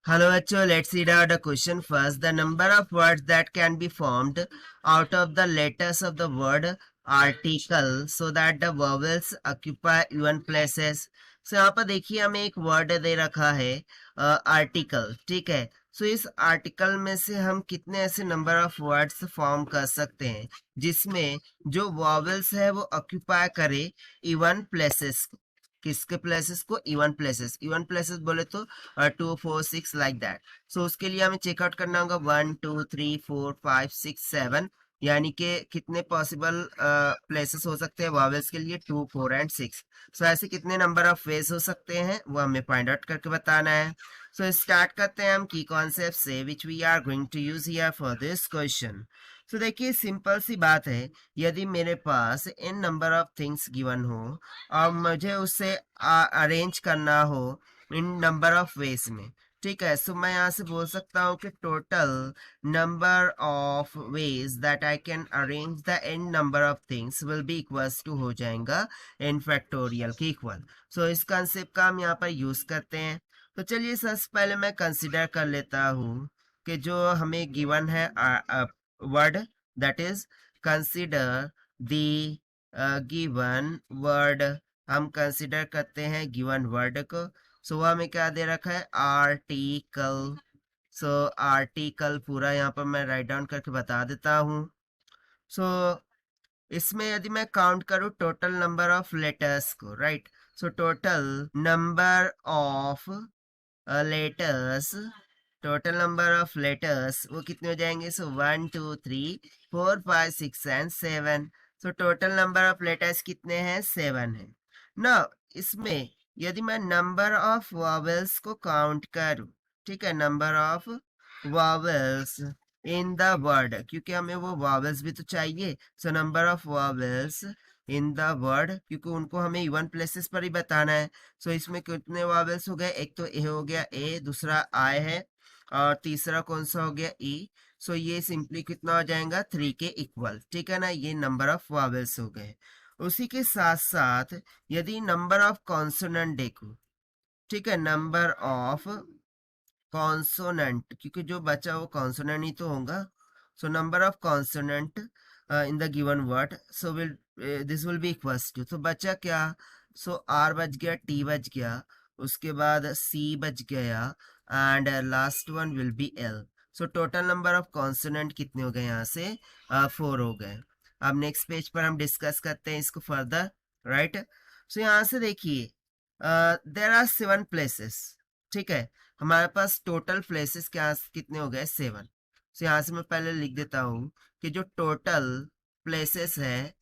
Hello, Acho. Let's read out the question first. The number of words that can be formed out of the letters of the word article so that the vowels occupy even places. So यहाँ पर देखिए हमें एक word दे रखा है article, ठीक है। सो इस आर्टिकल में से हम कितने ऐसे नंबर ऑफ वर्ड्स फॉर्म कर सकते हैं जिसमें जो वॉवेल्स है वो ऑक्यूपाई करे इवन प्लेसेस, किसके प्लेसेस को, इवन प्लेसेस। इवन प्लेसेस बोले तो 2 4 6 लाइक दैट। सो उसके लिए हमें चेकआउट करना होगा 1 2 3 4 5 6 7, यानी कि कितने पॉसिबल प्लेसेस हो सकते हैं वावेल्स के लिए, 2 4 एंड 6। सो ऐसे कितने नंबर ऑफ वेज हो सकते हैं वो हमें फाइंड आउट करके बताना है। सो स्टार्ट करते हैं हम की कॉन्सेप्ट से which we are going to use here for this question. So देखिए सिंपल सी बात है, यदि मेरे पास n number of things given हो और मुझे उसे अरेंज करना हो इन नंबर ऑफ वेज में, ठीक है। सो मैं यहाँ से बोल सकता हूँ कि total number of ways that I can arrange the n number of things will be equals to हो जाएगा n फैक्टोरियल के इक्वल। सो इस कंसेप्ट का हम यहाँ पर यूज करते हैं। तो चलिए सबसे पहले मैं कंसिडर कर लेता हूँ कि जो हमें गिवन है word, that is consider the given word. हम कंसिडर करते हैं गिवन वर्ड को। सो वह हमें क्या दे रखा है, आर्टिकल। सो आर्टिकल पूरा यहाँ पर मैं राइट डाउन करके बता देता हूँ। सो इसमें यदि मैं काउंट करूँ टोटल नंबर ऑफ लेटर्स को, right. So total number of letters, total number of letters वो कितने हो जाएंगे। सो 1 2 3 4 5 6 and 7। So total number of letters कितने हैं, 7 है ना। इसमें यदि मैं नंबर ऑफ वॉवेल्स को काउंट करूं, ठीक है, number of vowels in the word, क्योंकि हमें वो वॉवेल्स भी तो चाहिए। सो number of vowels in the word, क्योंकि उनको हमें इवन प्लेसेस पर ही बताना है। सो इसमें कितने वॉवेल्स हो गए, एक तो ए हो गया, ए, दूसरा आई है, और तीसरा कौन सा हो गया, ई। सो ये सिंपली कितना हो जाएगा, 3 के इक्वल, ठीक है ना। ये नंबर ऑफ वॉवेल्स हो गए। उसी के साथ साथ यदि नंबर ऑफ कॉन्सोनेंट देखो, ठीक है, नंबर ऑफ कॉन्सोनेंट, क्योंकि जो बचा वो कॉन्सोनेंट ही तो होगा। So number of consonant in the given word, so will this will be equals to, तो बचा क्या। सो आर बच गया, टी बच गया, उसके बाद सी बच गया, and last one will be L. So total number of consonant कितने हो गए यहाँ से, 4 हो गए। अब नेक्स्ट पेज पर हम डिस्कस करते हैं इसको फर्दर, राइट। सो यहाँ से देखिए देर आर 7 प्लेसेस, ठीक है। हमारे पास टोटल प्लेसेस क्या कितने हो गए, 7। तो यहाँ से मैं पहले लिख देता हूँ कि जो टोटल प्लेसेस है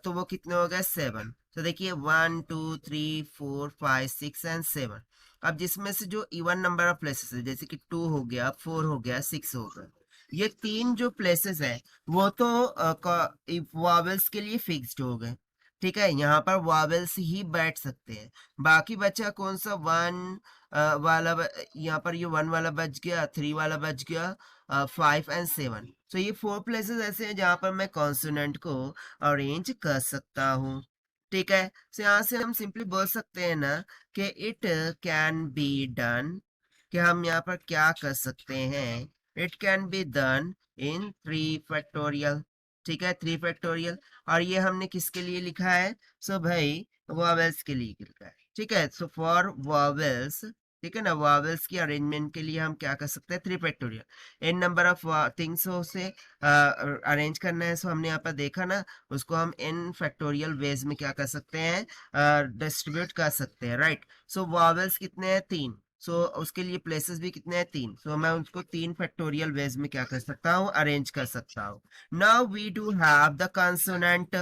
तो वो कितने हो गए, 7। तो देखिए 1 2 3 4 5 6 एंड 7। अब जिसमें से जो इवन नंबर ऑफ प्लेसेस है, जैसे कि 2 हो गया, 4 हो गया, 6 हो गया, ये 3 जो प्लेसेस है वो तो वॉवेल्स के लिए फिक्स्ड हो गए, ठीक है। यहाँ पर वॉवेल्स ही बैठ सकते हैं। बाकी बचा कौन सा, 1 वाला यहाँ पर ये 1 वाला बच गया, 3 वाला बच गया, 5 एंड 7। तो ये 4 प्लेसेस ऐसे हैं जहाँ पर मैं कॉन्सोनेंट को अरेंज कर सकता हूँ, ठीक है। तो यहाँ से हम सिंपली बोल सकते हैं ना कि इट कैन बी डन, कि हम यहाँ पर क्या कर सकते हैं, it can be done in 3 factorial, ठीक है, 3 फैक्टोरियल। और ये हमने किसके लिए लिखा है, सो भाई वॉवेल्स के लिए लिखा है, ठीक है। सो फॉर वॉवेल्स, ठीक है ना, वॉवेल्स की अरेंजमेंट के लिए हम क्या कर सकते हैं, 3 factorial. N number of things से अरेंज करना है। सो हमने यहाँ पर देखा ना, उसको हम एन फैक्टोरियल वेज में क्या कर सकते हैं, डिस्ट्रीब्यूट कर सकते हैं, राइट। सो वॉवेल्स कितने हैं, 3। सो उसके लिए प्लेसेस भी कितने हैं, 3। सो मैं उसको 3 फैक्टोरियल वेज में क्या कर सकता हूँ, अरेंज कर सकता हूँ। Now we do have the consonant.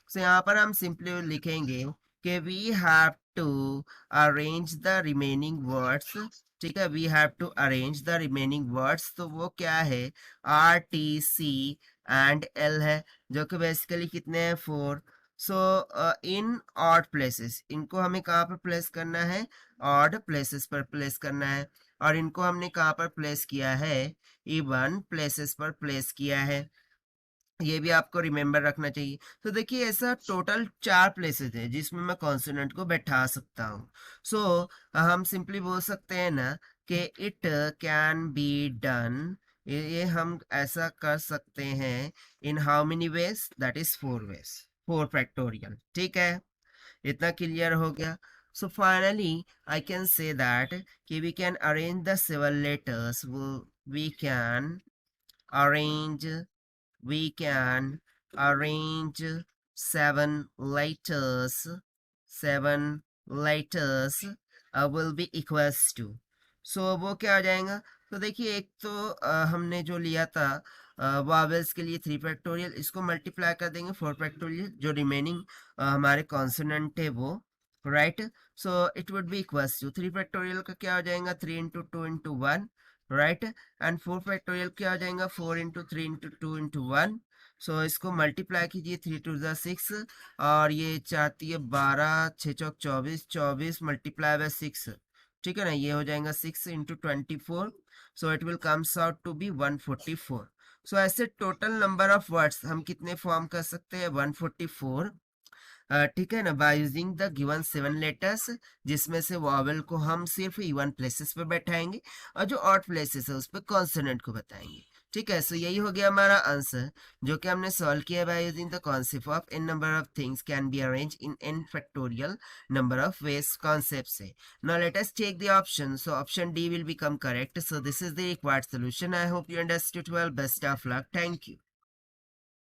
So यहाँ पर हम सिंपली लिखेंगे कि we have to arrange the remaining words, ठीक है, we have to arrange the remaining words. तो वो क्या है, R T C and L है, जो कि बेसिकली कितने हैं, 4। सो इन ऑड प्लेसेस, इनको हमें कहाँ पर प्लेस करना है, ऑड प्लेसेस पर प्लेस करना है। और इनको हमने कहाँ पर प्लेस किया है, इवन प्लेसेस पर प्लेस किया है। ये भी आपको रिमेम्बर रखना चाहिए। तो देखिए ऐसा टोटल 4 प्लेसेस है जिसमें मैं कॉन्सोनेंट को बैठा सकता हूँ। सो हम सिंपली बोल सकते हैं ना कि इट कैन बी डन, ये हम ऐसा कर सकते हैं in how many ways, that is 4 ways, 4 factorial. ठीक है, इतना क्लियर हो गया। So finally I can say that कि we can arrange the 7 letters, we can arrange we can arrange 7 letters, 7 letters will be equals to, so वो क्या आ जाएगा? तो देखिए एक तो हमने जो लिया था वावेल्स के लिए 3 फैक्टोरियल, इसको मल्टीप्लाई कर देंगे 4 फैक्टोरियल, जो रिमेनिंग हमारे कॉन्सोनेंट है वो, right. So it would be equals to 3 factorial का क्या हो जाएगा 3 into 2 into 1, right. And 4 factorial क्या हो जाएगा 4 इंटू 3 इंटू 2 इंटू 1। सो इसको मल्टीप्लाई कीजिए 3 टू द 6, और ये चाहती है 12, 6 चौक 24, 24 मल्टीप्लाई बाय 6, ठीक है ना, ये हो जाएगा 6 into 24। So it will comes out to be 144। सो ऐसे टोटल नंबर ऑफ वर्ड्स हम कितने फॉर्म कर सकते हैं 144, ठीक है ना, bye using the given 7 letters, जिसमें से वॉवेल को हम सिर्फ इवन प्लेसेस पे बैठाएंगे और जो ऑड प्लेसेस है उस पर कॉन्सोनेंट को बताएंगे। ठीक है, सो यही हो गया हमारा आंसर, जो कि हमने सॉल्व किया by using the concept of n number of things can be arrange in n factorial number of ways concept से। Now let us take the option, so option D will become correct, so this is the required solution. I hope you understood well, best of luck, thank you.